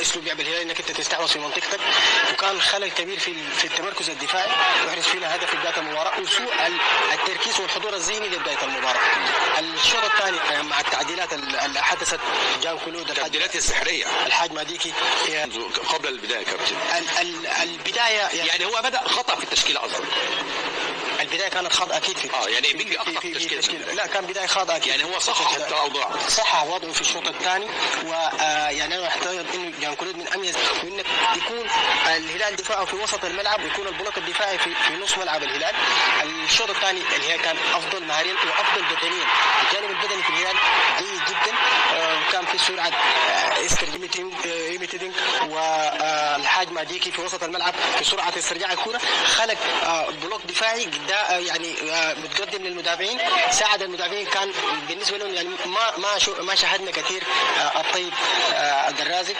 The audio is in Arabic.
اسلوب لعب الهلال انك انت تستحوذ في منطقتك، وكان خلل كبير في التمركز الدفاعي ويحرز فينا هدف في بدايه المباراه، وسوء التركيز والحضور الذهني لبدايه المباراه. الشوط الثاني مع التعديلات اللي حدثت، جان كلود التعديلات السحريه، الحاج ماديكي قبل البدايه كابتن. البدايه يعني هو بدا خطا في التشكيله قصدي. البدايه كانت خطا اكيد في يعني بيجي اخطا في التشكيله. لا كان بدايه خطا اكيد. يعني هو صحح الاوضاع، صحح وضعه في الشوط الثاني، ويعني انا اعتقد انه جان كلود من اميز وانك يكون الهلال دفاعه في وسط الملعب ويكون البلوك الدفاعي في نص ملعب الهلال. الشوط الثاني الهلال كان افضل مهاريا وافضل بدنيا، الجانب البدني في الهلال جيد جدا، وكان في سرعه اسكر ايميتيدنج والحاج ماديكي في وسط الملعب في سرعه استرجاع الكره، خلق بلوك دفاعي يعني متقدم للمدافعين، ساعد المدافعين. كان بالنسبه لهم يعني ما شاهدنا كثير الطيب الدرازي.